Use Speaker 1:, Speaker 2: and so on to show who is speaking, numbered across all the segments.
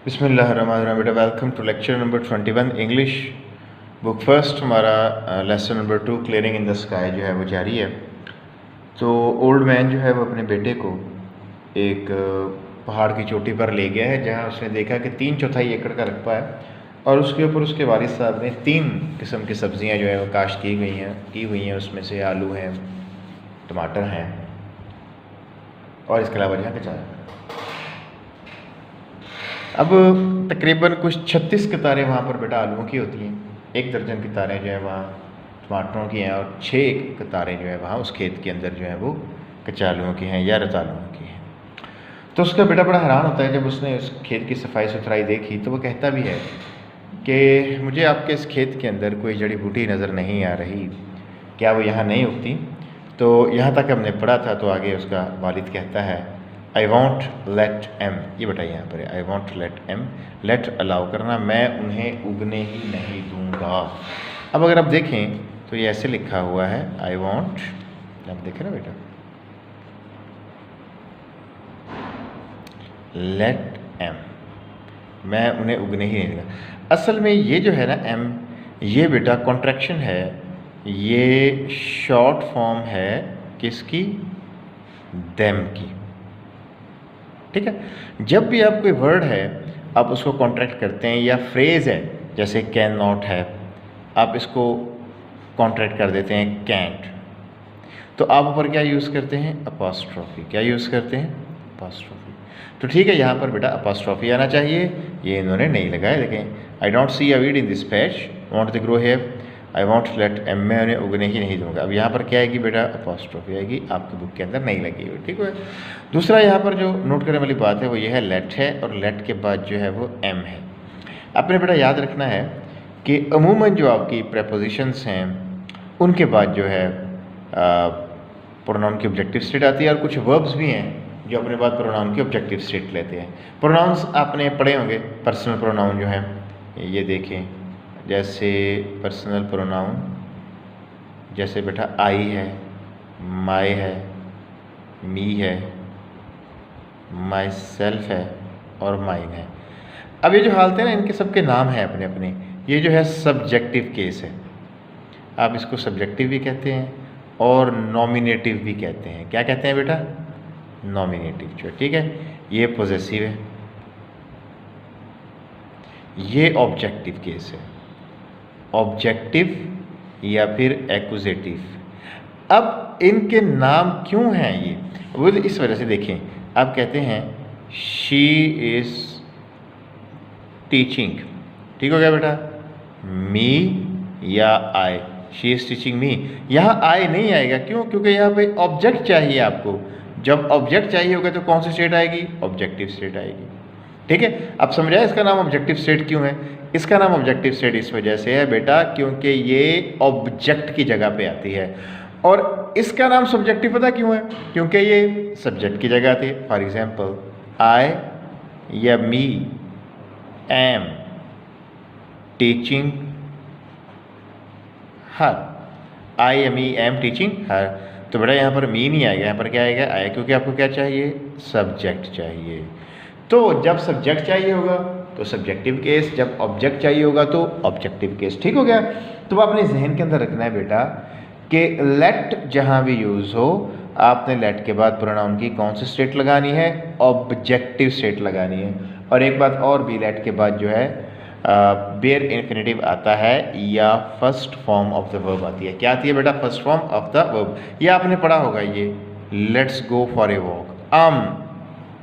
Speaker 1: बिस्मिल्लाहिर्रहमानिर्रहीम। बेटा welcome to lecture number 21 English book first. हमारा lesson number 2 clearing in the sky जो है वो जारी है। तो ओल्ड मैन जो है वो अपने बेटे को एक पहाड़ की चोटी पर ले गया है, जहाँ उसने देखा कि 3/4 एकड़ का रकबा है और उसके ऊपर उसके वालिद साहब ने 3 किस्म की सब्ज़ियाँ जो है वो काश्त की हुई हैं। उसमें से आलू हैं, टमाटर हैं और इसके अलावा जहाँ कचार है। अब तकरीबन कुछ 36 कतारें वहाँ पर बेटा आलूओं की होती हैं, 1 दर्जन कतारें जो है वहाँ टमाटरों की हैं और 6 कतारें जो है वहाँ उस खेत के अंदर जो है वो कचालुओं की हैं या रतालुओं की हैं। तो उसका बेटा बड़ा हैरान होता है जब उसने उस खेत की सफाई सुथराई देखी। तो वो कहता भी है कि मुझे आपके इस खेत के अंदर कोई जड़ी बूटी नज़र नहीं आ रही, क्या वो यहाँ नहीं उगती? तो यहाँ तक हमने पढ़ा था। तो आगे उसका वालिद कहता है आई वॉन्ट लेट एम, ये बताइए यहाँ पर I won't let M, late allow करना, मैं उन्हें उगने ही नहीं दूंगा। अब अगर आप देखें तो ये ऐसे लिखा हुआ है आई वॉन्ट, आप देखें ना बेटा, लेट एम, मैं उन्हें उगने ही नहीं दूंगा। असल में ये जो है ना एम, ये बेटा कॉन्ट्रैक्शन है, ये शॉर्ट फॉर्म है किसकी? देम की। ठीक है। जब भी आप कोई वर्ड है आप उसको कॉन्ट्रैक्ट करते हैं, या फ्रेज़ है जैसे कैन नॉट है, आप इसको कॉन्ट्रैक्ट कर देते हैं कैंट, तो आप ऊपर क्या यूज़ करते हैं? अपॉस्ट्रोफी। क्या यूज़ करते हैं? अपॉस्ट्रोफी। तो ठीक है, यहाँ पर बेटा अपॉस्ट्रोफी आना चाहिए, ये इन्होंने नहीं लगाया। देखें I don't see a weed in this patch, want to grow here, I won't let M, मैं उन्हें उगने ही नहीं दूंगा। अब यहाँ पर क्या आएगी बेटा? अपॉस्ट्रोफी आएगी, आपकी बुक के अंदर नहीं लगी हुई। ठीक है। दूसरा यहाँ पर जो नोट करने वाली बात है वो ये है लेट है, और लेट के बाद जो है वो एम है। आपने बेटा याद रखना है कि अमूमन जो आपकी प्रेपोजिशंस हैं उनके बाद जो है प्रोनाउन की ऑब्जेक्टिव स्टेट आती है, और कुछ वर्ब्स भी हैं जो अपने बाद प्रोनाउन की ऑब्जेक्टिव स्टेट लेते हैं। प्रोनाउंस आपने पढ़े होंगे, पर्सनल प्रोनाउन जो है, ये देखें जैसे पर्सनल प्रोनाउन, जैसे बेटा आई है, माई है, मी है, माई सेल्फ है और माइन है। अब ये जो हालत है ना, इनके सबके नाम हैं अपने अपने। ये जो है सब्जेक्टिव केस है, आप इसको सब्जेक्टिव भी कहते हैं और नॉमिनेटिव भी कहते हैं। क्या कहते हैं बेटा? नॉमिनेटिव जो, ठीक है। ये पॉजेसिव है, ये ऑब्जेक्टिव केस है, ऑब्जेक्टिव या फिर एक्यूजेटिव। अब इनके नाम क्यों हैं ये? वो इस वजह से देखें, आप कहते हैं शी इज़ टीचिंग, ठीक हो गया बेटा, मी या आई, शी इज़ टीचिंग मी। यहाँ आई नहीं आएगा, क्यों? क्योंकि यहाँ पे ऑब्जेक्ट चाहिए आपको। जब ऑब्जेक्ट चाहिए होगा तो कौन सी स्टेट आएगी? ऑब्जेक्टिव स्टेट आएगी। ठीक है। अब समझाए इसका नाम ऑब्जेक्टिव स्टेट क्यों है? इसका नाम ऑब्जेक्टिव स्टेट इस वजह से है बेटा क्योंकि ये ऑब्जेक्ट की जगह पे आती है। और इसका नाम सब्जेक्टिव पता क्यों है? क्योंकि ये सब्जेक्ट की जगह आती है। फॉर एग्जांपल आई या मी एम टीचिंग हर, आई या मी एम टीचिंग हर। तो बेटा यहाँ पर मी नहीं आएगा, यहाँ पर क्या आएगा? आई, क्योंकि आपको क्या चाहिए? सब्जेक्ट चाहिए। तो जब सब्जेक्ट चाहिए होगा तो सब्जेक्टिव केस, जब ऑब्जेक्ट चाहिए होगा तो ऑब्जेक्टिव केस। ठीक हो गया। तो अपने जहन के अंदर रखना है बेटा कि लेट जहाँ भी यूज़ हो, आपने लेट के बाद प्रोनाउन की कौन सी स्टेट लगानी है? ऑब्जेक्टिव स्टेट लगानी है। और एक बात और भी, लेट के बाद जो है बेयर इन्फिनेटिव आता है या first form of the verb आती है। क्या आती है बेटा? First form of the verb. ये आपने पढ़ा होगा, ये let's go for a walk आम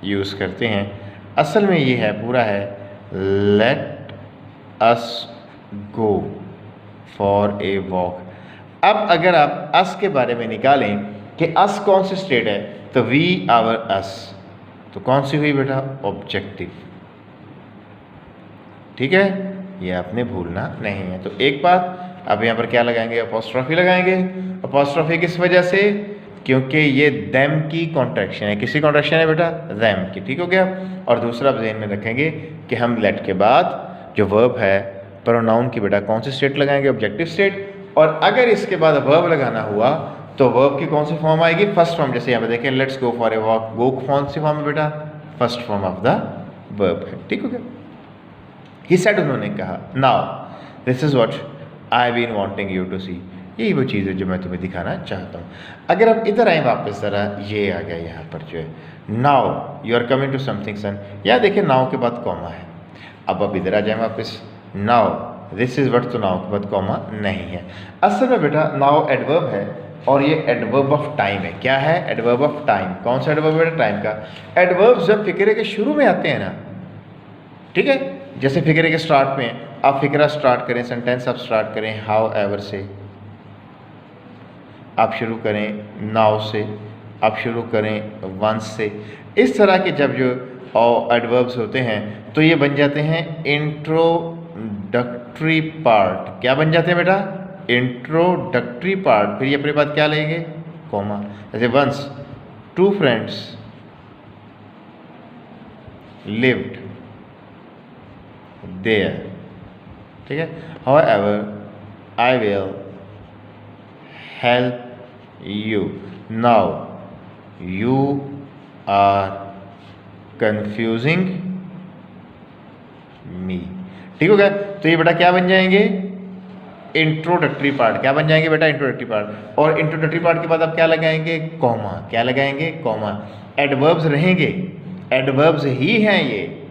Speaker 1: यूज़ करते हैं। असल में ये है पूरा है let us go for a walk. अब अगर आप अस के बारे में निकालें कि अस कौन सी स्टेट है, तो वी आवर अस, तो कौन सी हुई बेटा? ऑब्जेक्टिव। ठीक है, ये आपने भूलना नहीं है। तो एक बात, अब यहाँ पर क्या लगाएंगे? अपॉस्ट्रोफी लगाएंगे। अपॉस्ट्रोफी किस वजह से? क्योंकि ये देम की कॉन्ट्रैक्शन है। किसकी कॉन्ट्रैक्शन है बेटा? देम की। ठीक हो गया। और दूसरा आप ज़हन में रखेंगे कि हम लेट के बाद जो वर्ब है प्रोनाउन की बेटा कौन सी स्टेट लगाएंगे? Objective state. और अगर इसके बाद वर्ब लगाना हुआ तो वर्ब की कौन सी फॉर्म आएगी? First form. जैसे यहाँ पे देखें let's go for a walk, go कौन सी फॉर्म है बेटा? First form of the verb है। ठीक हो गया। ही सेड, उन्होंने कहा, now this is what I been wanting you to see, यही वो चीज़ है जो मैं तुम्हें दिखाना चाहता हूँ। अगर हम इधर आए वापस ज़रा, ये आ गया यहाँ पर जो है now you are coming to something sun, या देखिए नाउ के बाद कॉमा है। अब इधर आ जाए वापस, नाउ दिस इज़ व्हाट, तो नाउ के बाद कॉमा नहीं है। असल में बेटा नाउ एडवर्ब है और ये एडवर्ब ऑफ टाइम है। क्या है? Adverb of time. कौन सा एडवर्ब है? टाइम का। एडवर्ब जब फिक्रे के शुरू में आते हैं ना, ठीक है, जैसे फिक्रे के स्टार्ट में आप फिक्रा स्टार्ट करें, सेंटेंस आप स्टार्ट करें हाउ एवर से, आप शुरू करें नाउ से, आप शुरू करें वंस से, इस तरह के जब जो एडवर्ब्स होते हैं तो ये बन जाते हैं इंट्रोडक्टरी पार्ट। क्या बन जाते हैं बेटा? Introductory part. फिर ये अपने बाद क्या लेंगे? कॉमा। जैसे once two friends lived there, ठीक है। However I will help you, now you are confusing me, ठीक हो गया। तो ये बेटा क्या बन जाएंगे? Introductory part. क्या बन जाएंगे बेटा? Introductory part. और इंट्रोडक्टरी पार्ट के बाद आप क्या लगाएंगे? कॉमा। क्या लगाएंगे? कॉमा। एडवर्ब्स रहेंगे, एडवर्ब्स ही हैं ये,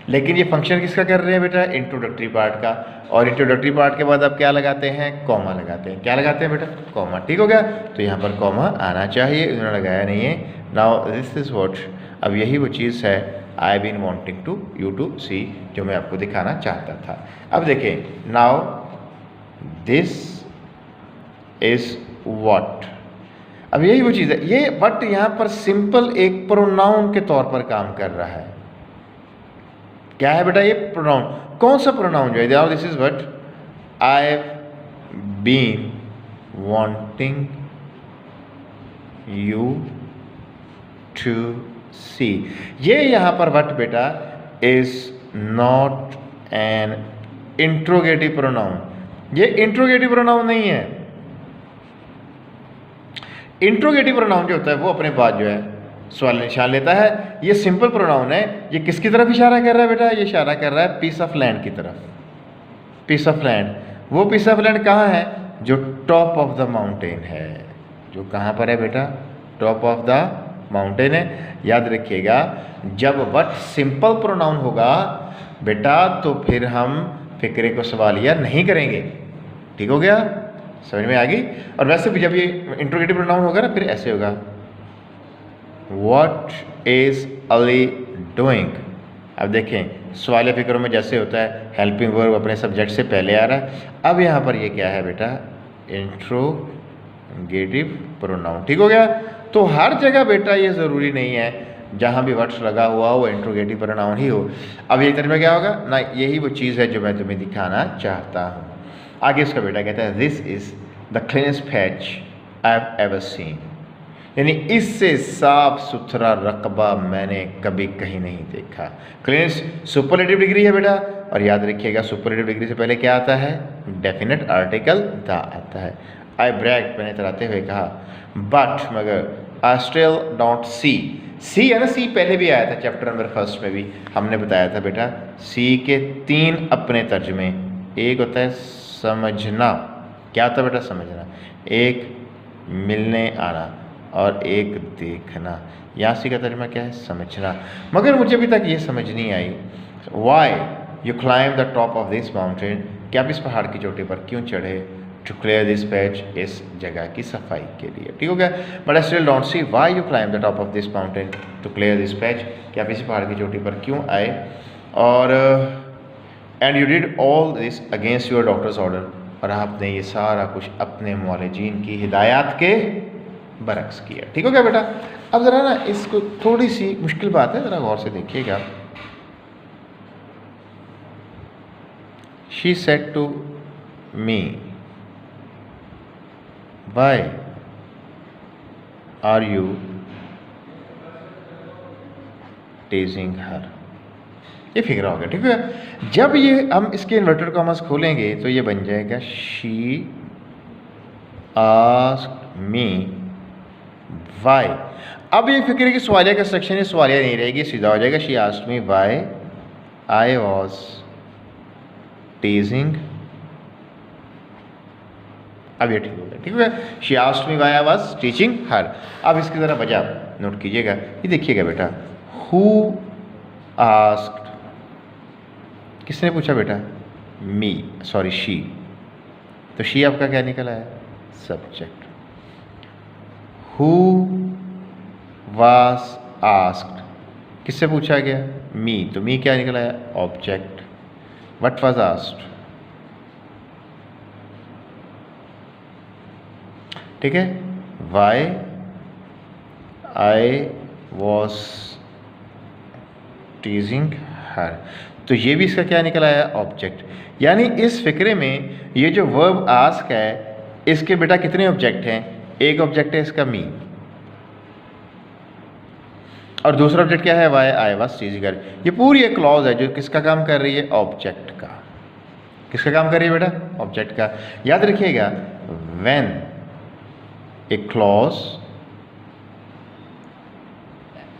Speaker 1: लेकिन ये फंक्शन किसका कर रहे हैं बेटा? इंट्रोडक्टरी पार्ट का। और इंट्रोडक्टरी पार्ट के बाद आप क्या लगाते हैं? कॉमा लगाते हैं। क्या लगाते हैं बेटा? कॉमा, ठीक हो गया। तो यहाँ पर कॉमा आना चाहिए, उन्होंने लगाया नहीं है। नाउ दिस इज व्हाट, अब यही वो चीज़ है I been wanting to you to see, जो मैं आपको दिखाना चाहता था। अब देखें, नाउ दिस इज व्हाट, अब यही वो चीज़ है। ये बट यहाँ पर सिंपल एक प्रोनाउन के तौर पर काम कर रहा है। क्या है बेटा? ये प्रोनाउन। कौन सा प्रोनाउन जो है? Now this is what I have been wanting you to see. ये यहाँ पर व्हाट बेटा is not an interrogative pronoun. ये इंट्रोगेटिव प्रोनाउन नहीं है। इंट्रोगेटिव प्रोनाउन जो होता है वो अपने बाद जो है सवाल निशान लेता है। ये सिंपल प्रोनाउन है। ये किसकी तरफ इशारा कर रहा है बेटा? ये इशारा कर रहा है पीस ऑफ लैंड की तरफ। पीस ऑफ लैंड, वो पीस ऑफ लैंड कहाँ है? जो टॉप ऑफ द माउंटेन है। जो कहाँ पर है बेटा? टॉप ऑफ द माउंटेन है। याद रखिएगा, जब वट सिंपल प्रोनाउन होगा बेटा तो फिर हम फिक्रे को सवालिया नहीं करेंगे, ठीक हो गया? समझ में आ गई? और वैसे भी जब ये इंट्रोगेटिव प्रोनाउन होगा ना, फिर ऐसे होगा, व्हाट इज अली डूइंग। अब देखें सवालिया फिक्रों में जैसे होता है हेल्पिंग वर्ब अपने सब्जेक्ट से पहले आ रहा है। अब यहाँ पर ये क्या है बेटा? इंट्रोगेटिव प्रोनाउन, ठीक हो गया? तो हर जगह बेटा ये ज़रूरी नहीं है जहाँ भी वर्ड्स लगा हुआ हो वो इंट्रोगेटिव प्रोनाउन ही हो। अब ये तर्जुमा क्या होगा ना? यही वो चीज़ है जो मैं तुम्हें दिखाना चाहता हूँ। आगे उसका बेटा कहता है this is the cleanest patch I have ever scene, यानी इससे साफ सुथरा रकबा मैंने कभी कहीं नहीं देखा। क्लीनेस्ट सुपरलेटिव डिग्री है बेटा, और याद रखिएगा सुपरलेटिव डिग्री से पहले क्या आता है? डेफिनेट आर्टिकल द आता है। आई ब्रैग्ड, मैंने इतराते हुए कहा, बट मगर आई स्टिल डोंट सी। सी है ना, सी पहले भी आया था चैप्टर नंबर 1 में भी हमने बताया था बेटा। सी के 3 अपने तर्जमे, एक होता है समझना। क्या होता है बेटा? समझना। एक मिलने आना और एक देखना। यहाँ सी का तर्जमा क्या है? समझना। मगर मुझे अभी तक ये समझ नहीं आई, why you climb the top of this mountain, क्या आप इस पहाड़ की चोटी पर क्यों चढ़े? टू क्लियर दिस पैच, इस जगह की सफाई के लिए, ठीक हो गया? But I still don't see why you climb the top of this mountain to clear this patch, कि आप इस पहाड़ की चोटी पर क्यों आए? और and you did all this against your doctors order, और आपने ये सारा कुछ अपने मौलजीन की हिदायत के बरक्स किया, ठीक हो गया बेटा? अब ज़रा ना इसको थोड़ी सी मुश्किल बात है, ज़रा गौर से देखिएगा। She said to me, why are you teasing her. ये फिक्र हो गया, ठीक है? जब ये हम इसके इन्वर्टेड कॉमर्स खोलेंगे तो ये बन जाएगा शी आस्क्ड मी वाई। अब ये फिक्र की सवालिया का सेक्शन है, सवालिया नहीं रहेगी, सीधा हो जाएगा she asked me why I was teasing, अब ये ठीक हो गया, ठीक हो गया। She asked me why I was teaching her. अब इसकी ज़रा वजह नोट कीजिएगा, ये देखिएगा बेटा, हु आस्क्ड, किसने पूछा बेटा, मी, सॉरी शी, तो शी आपका क्या निकला है, सब्जेक्ट। हु वाज आस्क्ड, किससे पूछा गया, मी, तो मी क्या निकला है, ऑब्जेक्ट। व्हाट वाज आस्क्ड, ठीक है, वाई आई वॉज टीजिंग हर, तो ये भी इसका क्या निकला है, ऑब्जेक्ट। यानी इस फिक्रे में ये जो वर्ब आस्क है, इसके बेटा कितने ऑब्जेक्ट हैं, एक ऑब्जेक्ट है इसका मी, और दूसरा ऑब्जेक्ट क्या है, वाई आई वाज टीजिंग हर। ये पूरी एक क्लॉज है जो किसका काम कर रही है, ऑब्जेक्ट का। किसका काम कर रही है बेटा, ऑब्जेक्ट का। याद रखिएगा, when a clause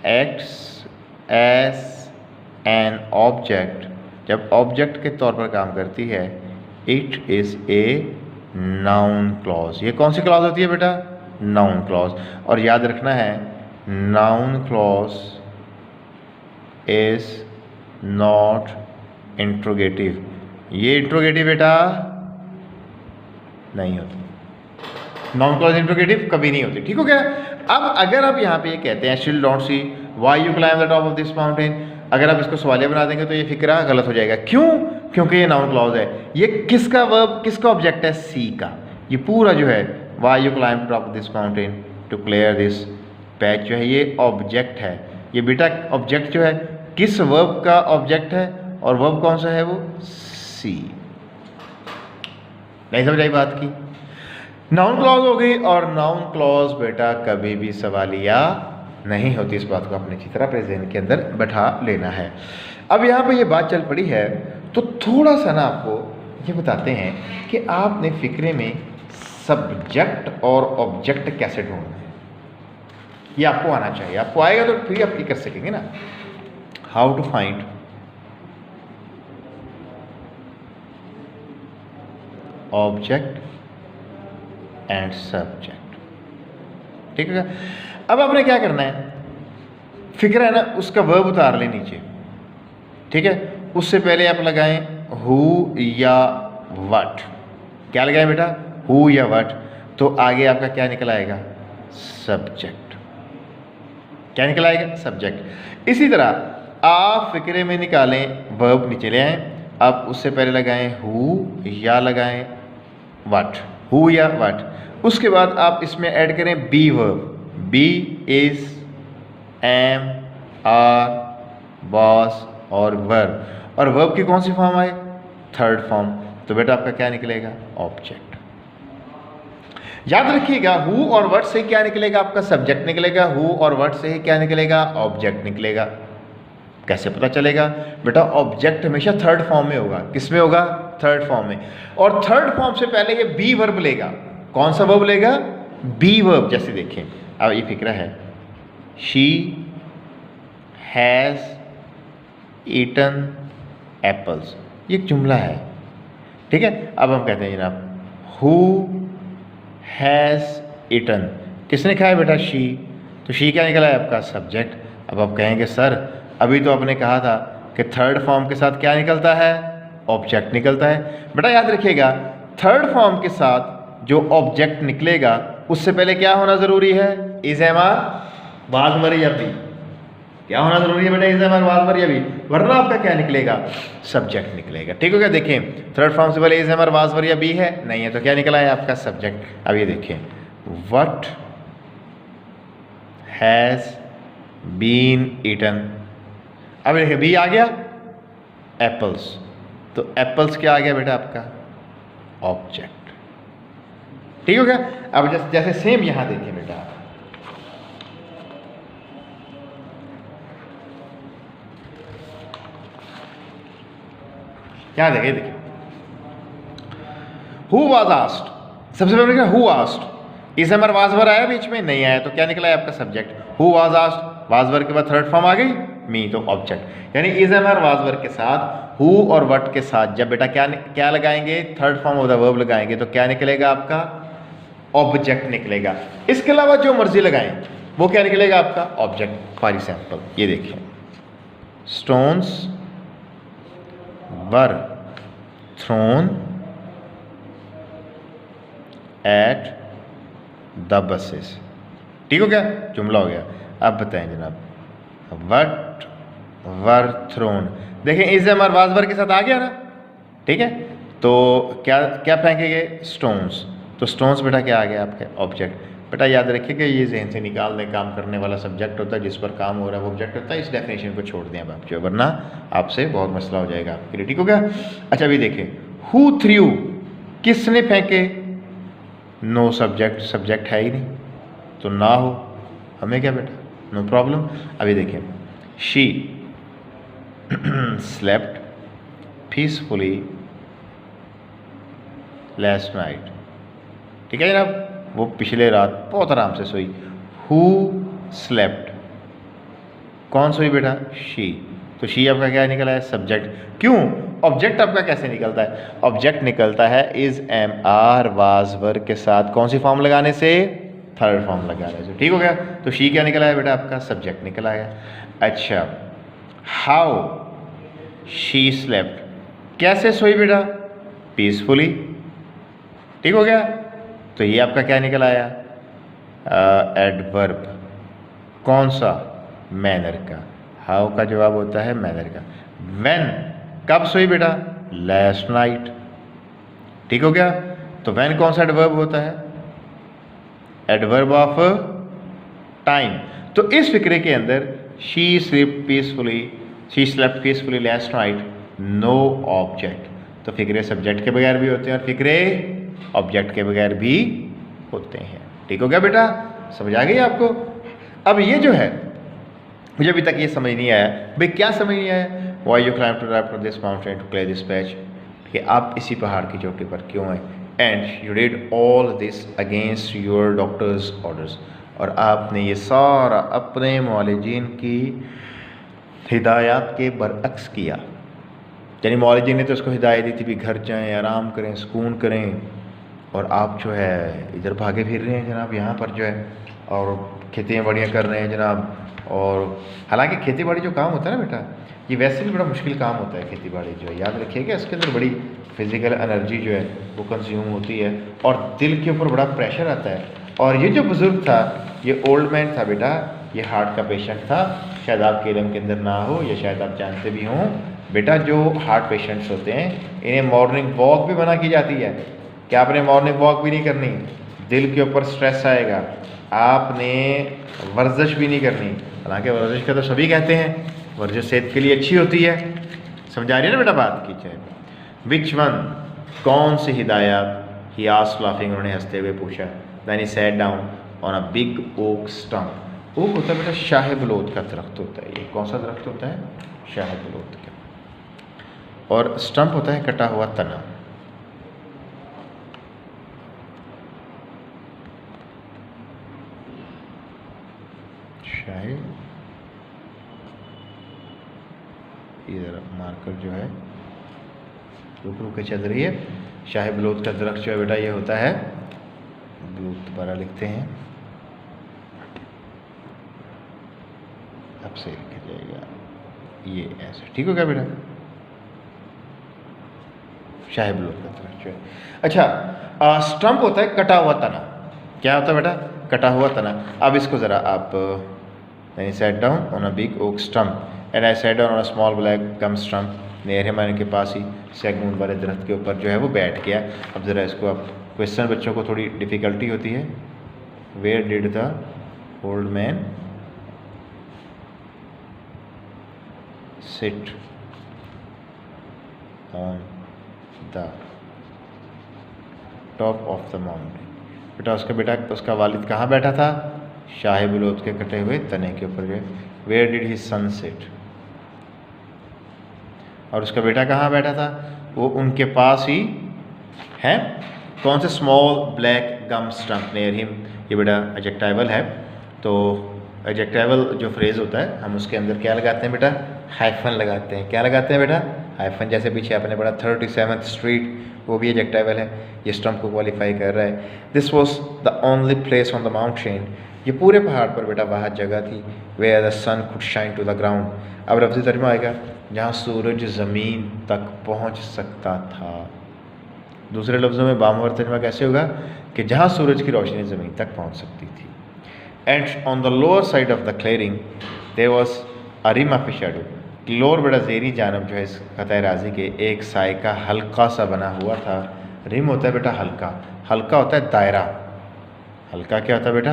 Speaker 1: acts as an object, जब ऑब्जेक्ट के तौर पर काम करती है, it is a noun clause. ये कौन सी क्लॉज होती है बेटा, नाउन क्लॉज। और याद रखना है, noun clause is not interrogative. ये इंट्रोगेटिव बेटा नहीं होती, नाउन क्लॉज इंट्रोगेटिव कभी नहीं होती, ठीक हो गया। अब अगर आप यहाँ पे ये कहते हैं, still don't C why you climb the top of this mountain, अगर आप इसको सवालिया बना देंगे तो ये फिक्रा गलत हो जाएगा। क्यों, क्योंकि ये नाउन क्लॉज है। ये किसका वर्ब, किसका ऑब्जेक्ट है, सी का। ये पूरा जो है, why you climb top of this mountain to clear this patch, जो है ये ऑब्जेक्ट है। ये बेटा ऑब्जेक्ट जो है किस वर्ब का ऑब्जेक्ट है, और वर्ब कौन सा है, वो सी। नहीं समझ आई बात की, नाउन क्लॉज हो गई। और नाउन क्लॉज बेटा कभी भी सवालिया नहीं होती, इस बात को अपने अच्छी तरह अपने ज़हन के अंदर बैठा लेना है। अब यहाँ पे ये बात चल पड़ी है, तो थोड़ा सा ना आपको ये बताते हैं कि आपने फिक्रे में सब्जेक्ट और ऑब्जेक्ट कैसे ढूंढना है। ये आपको आना चाहिए, आपको आएगा तो फिर आप ये कर सकेंगे ना। How to find object and subject, ठीक है। अब आपने क्या करना है, फिक्र है ना, उसका वर्ब उतार ले नीचे, ठीक है। उससे पहले आप लगाएं हु या व्हाट। क्या लगाएं बेटा, हु या व्हाट, तो आगे आपका क्या निकल आएगा, सब्जेक्ट। क्या निकल आएगा, सब्जेक्ट। इसी तरह आप फिक्रे में निकालें वर्ब, नीचे ले आएँ, अब उससे पहले लगाएं हु या लगाएं व्हाट, हु या व्हाट। उसके बाद आप इसमें ऐड करें be verb, be, is, am, are, was और वर्ब। और वर्ब की कौन सी फॉर्म आए, थर्ड फॉर्म, तो बेटा आपका क्या निकलेगा, ऑब्जेक्ट। याद रखिएगा, हु और व्हाट से क्या निकलेगा, आपका सब्जेक्ट निकलेगा, हु और व्हाट से ही क्या निकलेगा, ऑब्जेक्ट निकलेगा। कैसे पता चलेगा बेटा, ऑब्जेक्ट हमेशा थर्ड फॉर्म में होगा। किस में होगा, थर्ड फॉर्म में। और थर्ड फॉर्म से पहले ये बी वर्ब लेगा। कौन सा वर्ब लेगा, बी वर्ब। जैसे देखें, अब ये फिक्रा है, शी हैज़ ईटन एप्पल्स, ये एक जुमला है, ठीक है। अब हम कहते हैं जनाब, हु हैज़ ईटन, किसने खाया बेटा, शी, तो शी क्या निकला है आपका, सब्जेक्ट। अब आप कहेंगे सर अभी तो आपने कहा था कि थर्ड फॉर्म के साथ क्या निकलता है, ऑब्जेक्ट निकलता है। बेटा याद रखिएगा, थर्ड फॉर्म के साथ जो ऑब्जेक्ट निकलेगा उससे पहले क्या होना ज़रूरी है, इज, एम, आर, वाज, वर या बी। क्या होना ज़रूरी है बेटा, इज, एम, आर, वाज, वर या बी, वरना आपका क्या निकलेगा, सब्जेक्ट निकलेगा, ठीक हो गया। देखें, थर्ड फॉर्म से पहले इज, एम, आर, वाज, वर या बी है, नहीं है, तो क्या निकला है आपका सब्जेक्ट। अब ये देखें, व्हाट हैज़ बीन ईटन, अब देखिए बी आ गया, एप्पल्स, तो एप्पल्स क्या आ गया बेटा आपका, ऑब्जेक्ट, ठीक हो गया। अब जैसे सेम यहां देखिए बेटा, यहां देखिए, हु वाज आस्क्ड, सबसे पहले क्या, हु आस्क्ड, इस नंबर वाजवर आया बीच में, नहीं आया, तो क्या निकला है आपका सब्जेक्ट, हु वाज आस्क्ड, वाजवर के बाद थर्ड फॉर्म आ गई, मी, तो ऑब्जेक्ट। यानी is am are was verb के साथ हु और व्हाट के साथ जब बेटा क्या लगाएंगे, third form of the verb लगाएंगे तो क्या निकलेगा आपका, ऑब्जेक्ट निकलेगा। इसके अलावा जो मर्जी लगाएं वो क्या निकलेगा आपका, ऑब्जेक्ट। फॉर एग्जाम्पल ये देखिए, stones were thrown at the buses. ठीक हो गया, जुमला हो गया। अब बताएं जनाब, वट वर थ्रोन, देखें is am are was were के साथ आ गया ना, ठीक है। तो क्या क्या फेंकेंगे, स्टोन्स, तो स्टोन्स बेटा क्या आ गया आपके, ऑब्जेक्ट। बेटा याद रखिएगा ये जहन से निकाल दें, काम करने वाला सब्जेक्ट होता है, जिस पर काम हो रहा है वो ऑब्जेक्ट होता है। इस डेफिनेशन को छोड़ दें अब आप जो, वरना आपसे बहुत मसला हो जाएगा आपके लिए। ठीक हो गया। अच्छा अभी देखें, हु थ्रू, किसने फेंके, नो सब्जेक्ट, सब्जेक्ट है ही नहीं तो ना हो, हमें क्या बेटा, नो प्रॉब्लम। अभी देखें, she slept peacefully last night, ठीक है जनाब, वो पिछले रात बहुत आराम से सोई। हु स्लेप्ट, कौन सोई बेटा, शी, तो शी आपका क्या निकला है, सब्जेक्ट। क्यों, ऑब्जेक्ट आपका कैसे निकलता है, ऑब्जेक्ट निकलता है is am are was verb के साथ कौन सी फॉर्म लगाने से, थर्ड फॉर्म लगाने से। ठीक हो गया, तो शी क्या निकला है बेटा आपका, सब्जेक्ट निकला है। अच्छा, हाउ शी स्लेप्ट, कैसे सोई बेटा, पीसफुली। ठीक हो गया, तो ये आपका क्या निकल आया, एडवर्ब, कौन सा, मैनर का। हाउ का जवाब होता है मैनर का। व्हेन, कब सोई बेटा, लास्ट नाइट। ठीक हो गया, तो व्हेन कौन सा एडवर्ब होता है, एडवर्ब ऑफ टाइम। तो इस फिक्रे के अंदर she slept peacefully, she slept peacefully last night, no object. तो फिक्रे सब्जेक्ट के बगैर भी होते हैं और फिक्रे ऑब्जेक्ट के बगैर भी होते हैं। ठीक हो गया बेटा, समझ आ गई आपको। अब ये जो है मुझे अभी तक ये समझ नहीं आया, भाई क्या समझ नहीं आया, why you climb to top of this mountain to clear this patch, कि आप इसी पहाड़ की चोटी पर क्यों आए, and you did all this against your doctor's orders, और आपने ये सारा अपने मौलिजीन की हिदायत के बरअक्स किया। यानी मौलिजीन ने तो उसको हिदायत दी थी भी घर जाएं, आराम करें, सुकून करें, और आप जो है इधर भागे फिर रहे हैं जनाब, यहाँ पर जो है और खेती बाड़ियाँ कर रहे हैं जनाब। और हालांकि खेती बाड़ी जो काम होता है ना बेटा, ये वैसे भी बड़ा मुश्किल काम होता है खेती बाड़ी जो है, याद रखिएगा इसके अंदर बड़ी फिजिकल एनर्जी जो है वो कंज्यूम होती है, और दिल के ऊपर बड़ा प्रेशर आता है। और ये जो बुज़ुर्ग था, ये ओल्ड मैन था बेटा, ये हार्ट का पेशेंट था, शायद आपके इल्म के अंदर ना हो या शायद आप जानते भी हों बेटा, जो हार्ट पेशेंट्स होते हैं इन्हें मॉर्निंग वॉक भी मना की जाती है कि आपने मॉर्निंग वॉक भी नहीं करनी, दिल के ऊपर स्ट्रेस आएगा, आपने वर्जिश भी नहीं करनी। हालांकि वर्जिश का तो सभी कहते हैं, वर्जिश सेहत के लिए अच्छी होती है। समझा रही है ना बेटा बात की चाहे। विच वन, कौन सी हिदायत, ही आस्क्ड लाफिंग, उन्होंने हंसते हुए पूछा। Then he sat down on a big oak stump. Oak होता है बेटा शाह बलूत का दरख्त होता है, ये कौन सा दरख्त होता है, शाह बलूत का, और स्टम्प होता है कटा हुआ तना। शाह, इधर मार्कर जो है रुक रुक के चल रही है, शाह बलूत का दरख्त जो है बेटा ये होता है, बलूत दोबारा लिखते हैं, अब से लिखा जाएगा ये ऐसे। ठीक हो गया बेटा, शाह बलूत का दरख्त जो है। अच्छा, स्टम्प होता है कटा हुआ तना। क्या होता है बेटा, कटा हुआ तना। अब इसको ज़रा आप, I sat down on a big oak stump and I sat down on a small black gum stump near him, के पास ही सैगून वाले दरख्त के ऊपर जो है वो बैठ गया। अब ज़रा इसको आप, क्वेश्चन बच्चों को थोड़ी डिफ़िकल्टी होती है। Where did the old man sit on the top of the mountain. बेटा उसका वालिद कहाँ बैठा था, शाह बलूत के कटे हुए तने के ऊपर जो। Where did his son sit, और उसका बेटा कहाँ बैठा था, वो उनके पास ही है, कौन से, स्मॉल ब्लैक गम स्टम्प नियर हिम। ये बेटा एडजेक्टिवल है, तो एडजेक्टिवल जो फ्रेज़ होता है हम उसके अंदर क्या लगाते हैं बेटा, हाइफन लगाते हैं। क्या लगाते हैं बेटा, हाइफन। जैसे पीछे आपने पढ़ा 37th स्ट्रीट, वो भी एडजेक्टिवल है, ये स्टम्प को क्वालिफाई कर रहा है। This was the only place on the mountain, ये पूरे पहाड़ पर बेटा वहाँ जगह थी, where the sun could shine to the ground. अब लफ्ज़ी तर्जुमा आएगा, जहाँ सूरज ज़मीन तक पहुँच सकता था। दूसरे लफ्ज़ों में बामवर तर्जुमा कैसे होगा कि जहाँ सूरज की रोशनी ज़मीन तक पहुँच सकती थी। And on the lower side of the clearing there was a rim of shadow, lower बड़ा ज़ेरी जानब जो है इस ख़ताए राज़ी के एक साए का हल्का सा बना हुआ था। रिम होता है बेटा हल्का, हल्का होता है दायरा, हल्का क्या होता है बेटा,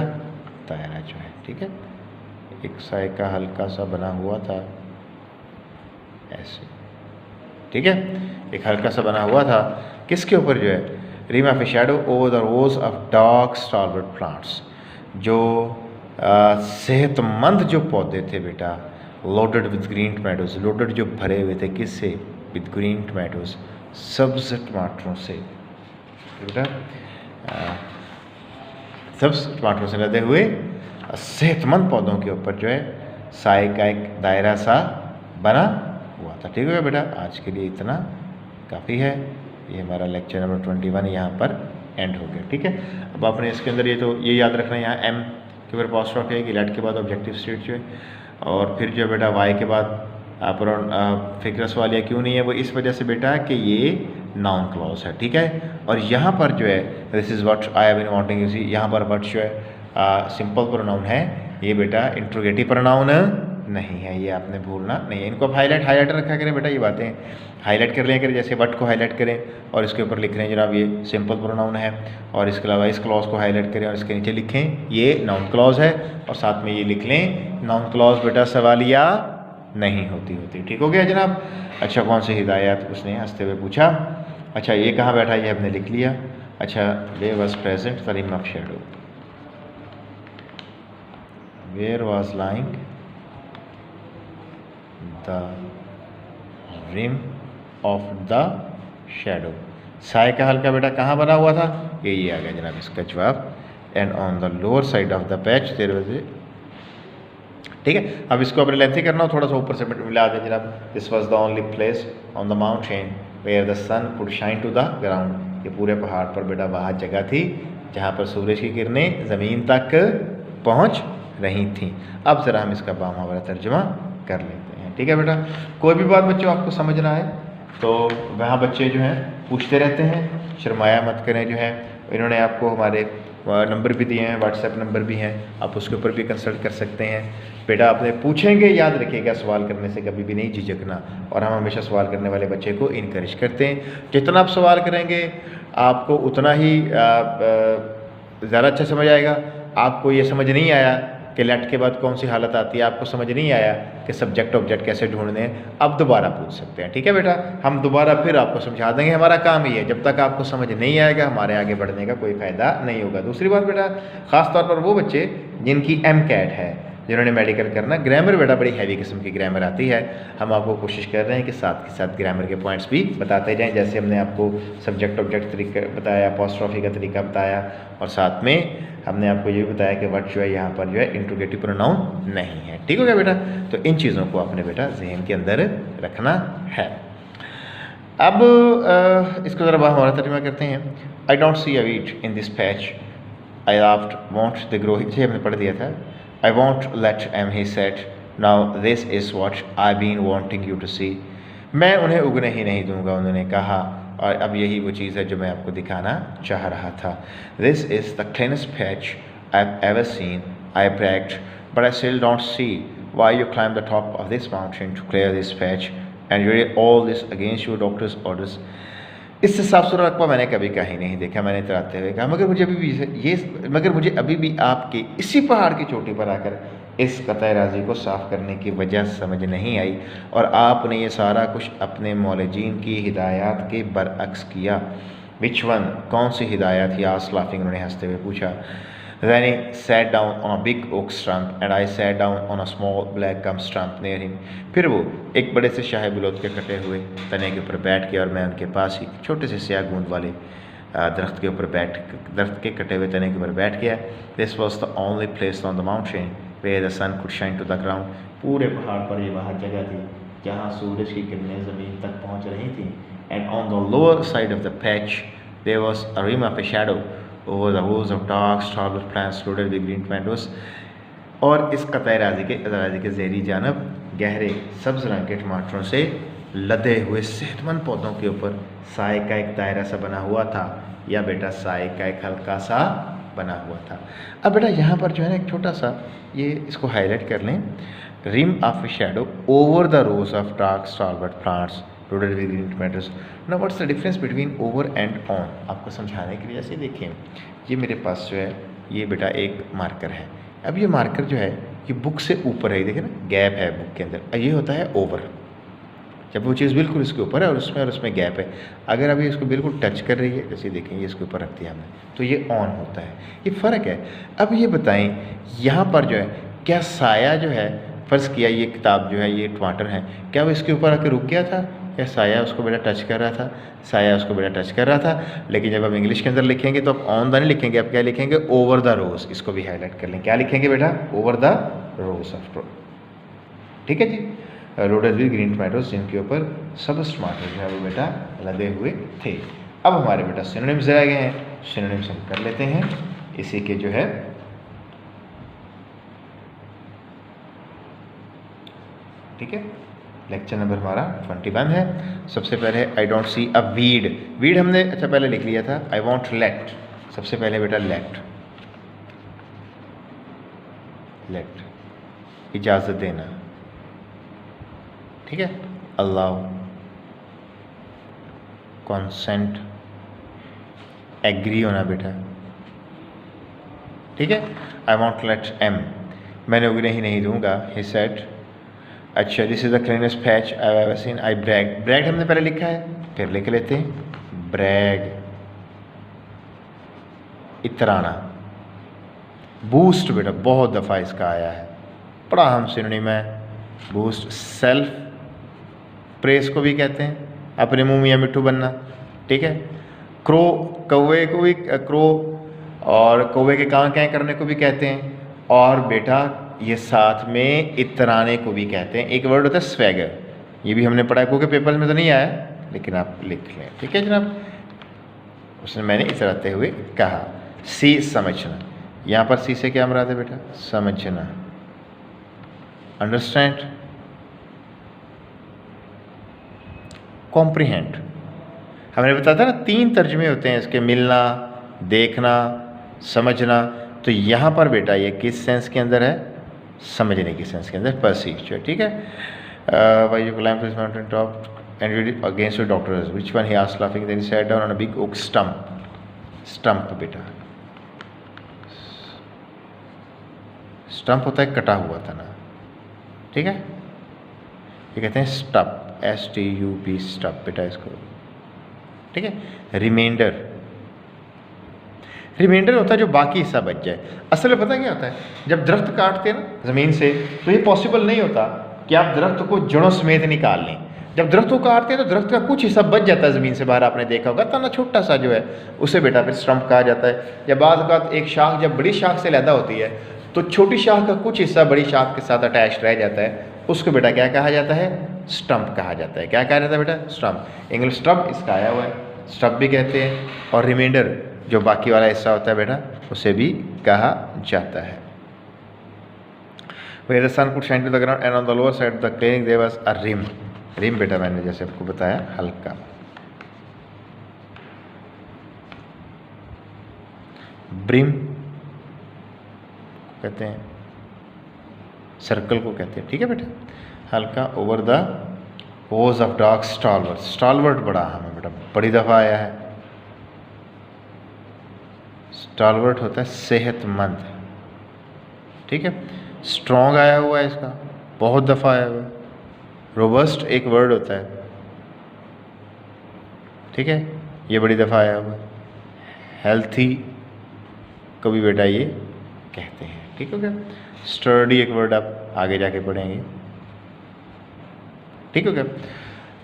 Speaker 1: दायरा जो है, ठीक है। एक साए का हल्का सा बना हुआ था ऐसे, ठीक है, एक हल्का सा बना हुआ था किसके ऊपर जो है, rim of shadow over the rose of dark starward plants, जो सेहतमंद जो पौधे थे बेटा, loaded with green tomatoes, loaded जो भरे हुए थे किससे, विद ग्रीन टमाटोज, सब्ज टमाटरों से बेटा, सब्ज टमाटरों से लदे हुए सेहतमंद पौधों के ऊपर जो है साए का एक दायरा सा बना हुआ था। ठीक है बेटा, आज के लिए इतना काफ़ी है। ये हमारा लेक्चर नंबर 21 यहाँ पर एंड हो गया। ठीक है, अब आपने इसके अंदर ये याद रखना है, यहाँ एम के ऊपर अपॉस्ट्रोफी है कि लेट के बाद ऑब्जेक्टिव स्टेट जो है, और फिर जो बेटा वाई के बाद फिक्रस वालिया क्यों नहीं है, वो इस वजह से बेटा कि ये नाउन क्लॉज है। ठीक है, और यहाँ पर जो है this is what I have been wanting you see, यहाँ पर व्हाट जो है सिंपल प्रोनाउन है, ये बेटा इंट्रोगेटिव प्रोनाउन नहीं है, ये आपने भूलना नहीं है। इनको आप हाईलाइट रखा करें बेटा, ये बातें हाईलाइट कर लिया करें, जैसे वट को हाईलाइट करें और इसके ऊपर लिख रहे हैं जनाब ये सिंपल प्रोनाउन है, और इसके अलावा इस क्लॉज को हाईलाइट करें और इसके नीचे लिखें ये नाउन क्लॉज है, और साथ में ये लिख लें नाउन क्लॉज बेटा सवालिया नहीं होती। ठीक हो गया जनाब। अच्छा, कौन सी हिदायत उसने हंसते हुए पूछा। अच्छा, ये कहाँ बैठा, ये हमने लिख लिया। अच्छा, way was present the rim of shadow, where was lying the rim of the shadow, साए का हल्का बेटा कहाँ बना हुआ था, ये आ गया जनाब इसका जवाब। And on the lower side of the patch there was, ठीक है। अब इसको अपने लेंथी करना हो, थोड़ा सा ऊपर से मिला दें जनाब। This was the only place on the mountain where the sun could shine to the ground, ये पूरे पहाड़ पर बेटा वहाँ जगह थी जहाँ पर सूरज की किरणें ज़मीन तक पहुँच रही थी। अब ज़रा हम इसका बामुहावरा तर्जुमा कर लेते हैं। ठीक है बेटा, कोई भी बात बच्चों आपको समझ ना आए तो वहाँ बच्चे जो हैं पूछते रहते हैं, शर्माया मत करें। जो है इन्होंने आपको हमारे नंबर भी दिए हैं, व्हाट्सएप नंबर भी हैं, आप उसके ऊपर भी कंसल्ट कर सकते हैं। बेटा आपने पूछेंगे, याद रखिएगा सवाल करने से कभी भी नहीं झिझकना, और हम हमेशा सवाल करने वाले बच्चे को इनकरेज करते हैं। जितना आप सवाल करेंगे आपको उतना ही ज़्यादा अच्छा समझ आएगा। आपको ये समझ नहीं आया कि लेट के बाद कौन सी हालत आती है, आपको समझ नहीं आया कि सब्जेक्ट ऑब्जेक्ट कैसे ढूंढने हैं, आप दोबारा पूछ सकते हैं। ठीक है बेटा, हम दोबारा फिर आपको समझा देंगे, हमारा काम ही है। जब तक आपको समझ नहीं आएगा हमारे आगे बढ़ने का कोई फ़ायदा नहीं होगा। दूसरी बात बेटा, ख़ास तौर पर वो बच्चे जिनकी MCAT है, जिन्होंने मेडिकल करना, ग्रामर बेटा बड़ी हैवी किस्म की ग्रामर आती है, हम आपको कोशिश कर रहे हैं कि साथ के साथ ग्रामर के पॉइंट्स भी बताते जाएं। जैसे हमने आपको सब्जेक्ट ऑब्जेक्ट तरीका बताया, अपॉस्ट्रोफी का तरीका बताया, और साथ में हमने आपको ये भी बताया कि वर्ड जो है यहाँ पर जो है इंट्रोगेटिव प्रोनाउन नहीं है। ठीक हो गया बेटा, तो इन चीज़ों को आपने बेटा जहन के अंदर रखना है। अब इसको ज़रा हमारा तर्जुमा करते हैं। I don't see a wheat in this patch, I laughed want the grow, इसे हमने पढ़ दिया था। I won't let him, he said. Now this is what I've been wanting you to see. मैं उन्हें उगने ही नहीं दूंगा, उन्होंने कहा, और अब यही वो चीज़ है जो मैं आपको दिखाना चाह रहा था। This is the cleanest patch I've ever seen, I bragged, but I still don't see why you climb the top of this mountain to clear this patch and you did all this against your doctor's orders. इससे साफ सुथरा रकबा मैंने कभी कहीं नहीं देखा, मैंने इतराते हुए कहा, मगर मुझे अभी भी आपके इसी पहाड़ की चोटी पर आकर इस क़ताए राज़ी को साफ़ करने की वजह समझ नहीं आई, और आपने ये सारा कुछ अपने मौलजीन की हिदायत के बरअक्स किया। विच वन, कौन सी हिदायत? ही आस्क्ड लाफिंग, उन्होंने हंसते हुए पूछा। Then he sat down on a big oak stump and I sat down on a small black gum stump near him. फिर वो एक बड़े से शाही बिलोत के कटे हुए तने के ऊपर बैठ गया, और मैं उनके पास ही छोटे से स्याह गूंद वाले दरख्त के ऊपर दरख्त के कटे हुए तने के ऊपर बैठ गया। This was the only place on the mountain where the sun could shine to the ground, पूरे पहाड़ पर ये वहाँ जगह थी जहाँ सूरज की किरणें ज़मीन तक पहुँच रही थी। And on the lower side of the patch there was a rim of a shadow over the rose of dark starlet plants loaded with green tomatoes, और इस कतई राजी के ज़हरी जानब गहरे सब्ज़ रंग के टमाटरों से लदे हुए सेहतमंद पौधों के ऊपर साए का एक दायरा सा बना हुआ था, या बेटा साए का एक हल्का सा बना हुआ था। अब बेटा यहाँ पर जो है ना एक छोटा सा ये इसको हाईलाइट कर लें, rim of a shadow over the rose of dark starlet plants loaded with green tomatoes. Now what's the difference between over and on, आपको समझाने के लिए ऐसे देखें, ये मेरे पास जो है ये बेटा एक मार्कर है। अब ये मार्कर जो है ये बुक से ऊपर है, देखिए ना गैप है बुक के अंदर, ये होता है ओवर, जब वो चीज़ बिल्कुल इसके ऊपर है और उसमें गैप है। अगर अभी इसको बिल्कुल टच कर रही है, जैसे देखेंगे इसके ऊपर रख दिया हमने, तो ये ऑन होता है, ये फ़र्क है। अब ये बताएं यहाँ पर जो है क्या साया जो है, फ़र्ज़ किया ये किताब जो है ये टमाटर है, क्या वो इसके ऊपर आकर रुक गया था, या साया उसको बेटा टच कर रहा था, साया उसको बेटा टच कर रहा था। लेकिन जब हम इंग्लिश के अंदर लिखेंगे तो आप ऑन द नहीं लिखेंगे, आप क्या लिखेंगे, ओवर द रोज। इसको भी हाईलाइट कर लें, क्या लिखेंगे बेटा, over the rose of road. ठीक है जी, लोडेड विद ग्रीन टोमेटोज, जिनके ऊपर सब्ज़ टमाटर जो है वो बेटा लदे हुए थे। अब हमारे बेटा सिनोनिम्स रह गए हैं, सिनोनिम्स हम कर लेते हैं इसी के जो है, ठीक है। लेक्चर नंबर हमारा 21 है। सबसे पहले I don't see a weed, weed हमने अच्छा पहले लिख लिया था। आई वॉन्ट लेट, सबसे पहले बेटा लेट, लेट इजाज़त देना, ठीक है। अल्लाह, कॉन्सेंट, एग्री होना बेटा, ठीक है। आई वॉन्ट लेट एम, मैंने उगने ही नहीं दूंगा, ही सेड। अच्छा, this is the cleanest patch I have ever seen. I brag, brag हमने पहले लिखा है, फिर लिख लेते हैं ब्रैग, इतराना। बूस्ट बेटा बहुत दफ़ा इसका आया है, बड़ा हम सिनोनिम है बूस्ट। सेल्फ प्रेस को भी कहते हैं, अपने मुंह में मिट्ठू बनना, ठीक है। क्रो, कौवे को भी क्रो और कौवे के कां कैं करने को भी कहते हैं, और बेटा ये साथ में इतराने को भी कहते हैं। एक वर्ड होता है स्वैगर, ये भी हमने पढ़ा, क्योंकि पेपर में तो नहीं आया लेकिन आप लिख लें, ठीक है जनाब। उसने मैंने इतराते हुए कहा। सी, समझना, यहाँ पर सी से क्या मुराद है बेटा, समझना, अंडरस्टैंड, कॉम्प्रिहेंड। हमने बताया था ना 3 तर्जमे होते हैं इसके, मिलना, देखना, समझना। तो यहाँ पर बेटा ये किस सेंस के अंदर है, समझने की सेंस के अंदर, परसीव, ठीक है। Why you climb this mountain top and against your doctor's, which one, he asked laughing, then he sat down on a big oak stump. Stump बेटा, स्टंप होता है कटा हुआ तना, ठीक है। ये कहते हैं स्टप, STUP, स्टप बेटा इसको, ठीक है। रिमाइंडर, रिमाइंडर होता है जो बाकी हिस्सा बच जाए। असल में पता क्या होता है, जब दरख्त काटते हैं ना ज़मीन से, तो ये पॉसिबल नहीं होता कि आप दरख्त को जड़ों समेत निकाल लें। जब दरख्त को काटते हैं तो दरख्त का कुछ हिस्सा बच जाता है ज़मीन से बाहर, आपने देखा होगा, तना छोटा सा जो है उसे बेटा फिर स्टंप कहा जाता है। जब बाद का एक शाख जब बड़ी शाख से लैदा होती है तो छोटी शाख का कुछ हिस्सा बड़ी शाख के साथ अटैच रह जाता है, उसको बेटा क्या कहा जाता है, स्टंप कहा जाता है। क्या कहा जाता है बेटा, स्टंप। इंग्लिश स्टंप इसका आया हुआ है, स्टंप भी कहते हैं। और रिमाइंडर जो बाकी वाला हिस्सा होता है बेटा, उसे भी कहा जाता है। Where the sun could shine to the ground and on the lower side of the clearing there was a rim. Rim बेटा मैंने जैसे आपको बताया हल्का। ब्रिम कहते हैं, सर्कल को कहते हैं, ठीक है बेटा, हल्का। Over the rose of dark stalwart, stalwart बड़ा हमें बेटा बड़ी दफ़ा आया है। स्टालवर्ट होता है सेहतमंद, ठीक है। स्ट्रॉन्ग आया हुआ है इसका, बहुत दफ़ा आया हुआ है। रोबस्ट एक वर्ड होता है, ठीक है, ये बड़ी दफ़ा आया हुआ है। हेल्थी को भी बेटा ये कहते हैं, ठीक हो गया। स्टर्डी एक वर्ड आप आगे जाके पढ़ेंगे, ठीक हो गया।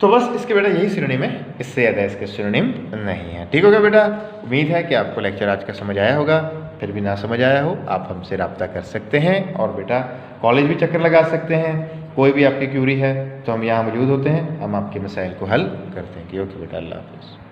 Speaker 1: तो बस इसके बेटा यही सिनोनिम है, इससे ज़्यादा इसके सिनोनिम नहीं है, ठीक हो गया बेटा। उम्मीद है कि आपको लेक्चर आज का समझ आया होगा। फिर भी ना समझ आया हो आप हमसे रब्ता कर सकते हैं, और बेटा कॉलेज भी चक्कर लगा सकते हैं। कोई भी आपकी क्यूरी है तो हम यहाँ मौजूद होते हैं, हम आपके मसाइल को हल करते हैं। कि ओके बेटा, अल्लाह हाफ़िज़।